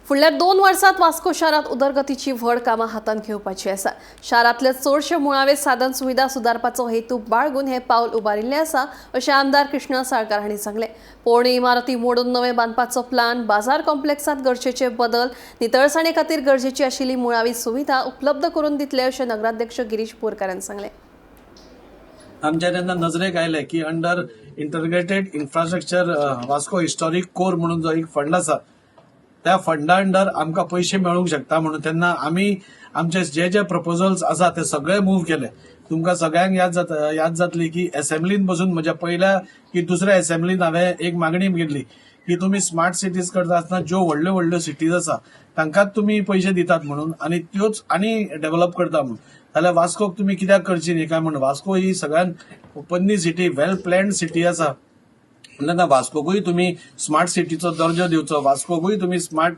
फुडल्या 2 वर्षात वास्को शारात उदरगतीची व्हड कामां हातान घेवपाची आसा। शारातले चडशे मुळावे साधन सुविधा सुदारपाचो हेतू बाळगून हे पावल उबारिल्ले आसा, अशें आमदार कृष्णा साळकार हांणी सांगले। पोरणी इमारती मोडून नवे बांदपाचो प्लान, बाजार कॉम्प्लेक्सात गरजेचे बदल, नितळसाणे खातीर गरजेची आशिल्ली मुळावी सुविधा उपलब्ध करून दितले, अशें नगराध्यक्ष गिरीश बोरकार हांणी सांगले। आमच्या तेन्ना नजरेक आयले की under integrated infrastructure Vasco historic core म्हणून जो एक फंड आसा, त्या फंडा अंडर आमकां पयशे मेळूंक शकता म्हणून तेन्ना आमी आमचे जे प्रपोजल्स आसा ते सगळे मूव केले। तुमकां सगळ्यांक याद जातली की असेंब्लीन बसून म्हज्या पहिल्या की दुसऱ्या असेंब्लीन हांवें एक मागणी केल्ली की तुम्ही स्मार्ट सिटीज करता आसतना ज्यो व्हडल्यो व्हडल्यो सिटीज आसा तांकांच तुम्ही पयशे दितात म्हणून आनी त्योच आनी डेव्हलप करता म्हणून, जाल्यार वास्कोक तुम्ही कित्याक करची न्ही काय म्हणून। वास्को ही सगळ्यात ओपनली सिटी, वेल प्लॅन्ड सिटी आसा, तेन्ना वास्कोकूय तुम्ही स्मार्ट सिटीचो दर्जो दिवचो, वास्कोकूय तुम्ही स्मार्ट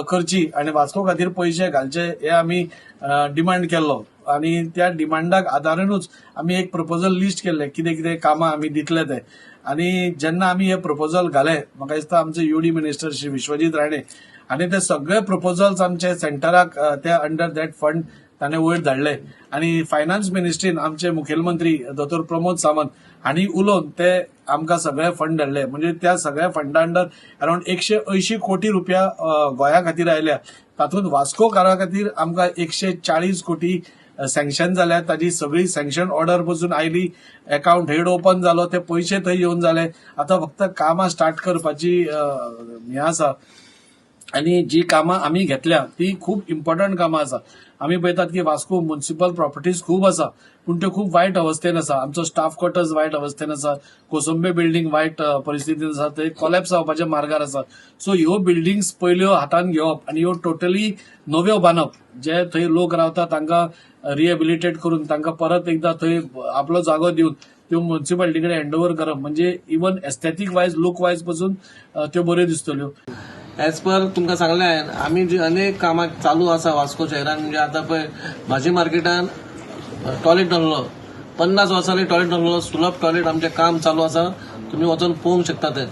करची आनी वास्को खातीर पयशे घालचे हे आमी डिमांड केल्लो। आनी त्या डिमांडाक आदारूनच आमी एक प्रपोजल लिस्ट केल्ले कितें कितें कामां आमी दितले ते। आनी जेन्ना आमी हे प्रपोजल घाले, म्हाका दिसता आमचे यूडी मिनिस्टर श्री विश्वजीत राणे आनी ते सगळे प्रपोजल्स आमचे सेंटराक त्या अंडर दॅट फंड ताणें वयर धाडले। आनी फायनान्स मिनिस्ट्रीन आमचे मुखेलमंत्री दोतोर प्रमोद सावंत हांणी उलोवन ते आमकां सगळे फंड धाडले। म्हणजे त्या सगळ्या फंडा अंडर अराउंड 180 कोटी रुपया गोंया खातीर आयल्या। तातूंत वास्कोकारा खातीर आमकां 140 कोटी सँक्शन जाल्या। ताजी सगळी सँक्शन ऑर्डर पसून आयली, अकाउंट हेड ओपन जालो, ते पयशे थंय येवन जाले। आतां फक्त कामां स्टार्ट करपाची हें आसा। आनी जी कामां आमी घेतल्या ती खूब इम्पॉर्टंट कामां आसा। आमी पळयतात की वास्को म्युनिसिपल प्रॉपर्टीज खूब आसा, पूण त्यो खूब वायट अवस्थेन आसा। आमचो स्टाफ क्वार्टर्स वायट अवस्थेन आसा, कोसंबे बिल्डींग वायट परिस्थितीन आसा, ते कोलॅप्स जावपाच्या मार्गार आसा। सो ह्यो बिल्डिंग्स पयल्यो हातान घेवप आनी ह्यो टोटली नव्यो बांदप, जे थंय लोक रावतात तांकां रिहेबिलिटेट करून तांकां परत एकदां थंय आपलो जागो दिवन त्यो म्युनिसिपालिटी कडेन हँडओव्हर करप, म्हणजे इवन एस्थेटीक वायज, लूक वायज पासून त्यो बऱ्यो दिसतल्यो। एज पर तुमकां सांगले हांवें, आमी जी अनेक कामां चालू आसा वास्को शहरान। म्हणजे आतां पळय भाजी मार्केटान टॉयलेट नासलो, 50 वर्सांनी टॉयलेट नासलो, सुलभ टॉयलेट आमचें काम चालू आसा, तुम्ही वचून पळोवंक शकता ते।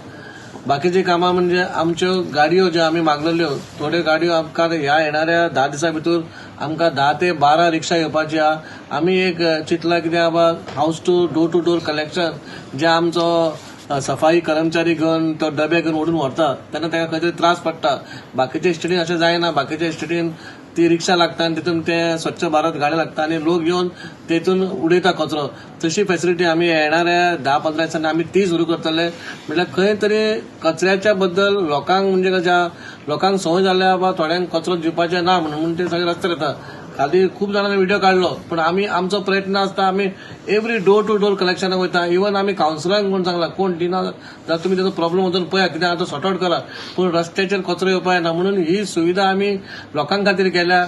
बाकीची कामां म्हणजे आमच्यो गाडयो ज्यो आमी मागलेल्यो, थोड्यो गाडयो आमकां ह्या येणाऱ्या 10 दिसां भितर आमकां 10 ते 12 रिक्षा येवपाची आहा। आमी एक चिंतला कित्याक बाबा हाऊस टू डोर कलेक्शन जे आमचो सफाई कर्मचारी घेवन तो डबे घेवन ओडून व्हरता, तेन्ना ताका खंय तरी त्रास पडटा। बाकीच्या इस्टेटीन अशें जायना, बाकीच्या इस्टेटीन ती रिक्षा लागता आनी तितून ते स्वच्छ भारत गाडी लागता आनी लोक येवन तेतून उडयता कचरो। तशी फॅसिलिटी आमी येणाऱ्या 10-15 दिसांनी आमी ती सुरू करतले। म्हटल्यार खंय तरी कचऱ्याच्या बद्दल लोकांक म्हणजे कशा लोकांक संवय जाल्या बाबा थोड्यांक कचरो दिवपाचे ना म्हणून ते सगळे रस्त्यार येता। खाली खूप जाणांनी व्हिडिओ काढलो, पण आमचो प्रयत्न आसता आमी एवरी डोर टू डोर कलेक्शनाक वयता। इवन आमी कावन्सिलरांक कोण सांगला, कोण दिना जाल्यार तुमी तेजो प्रॉब्लेम वचून पळया, कित्याक तो सॉर्ट आउट करा, पूण रस्त्याचेर कचरो येवपाक येना म्हणून ही सुविधा आमी लोकां खातीर केल्या।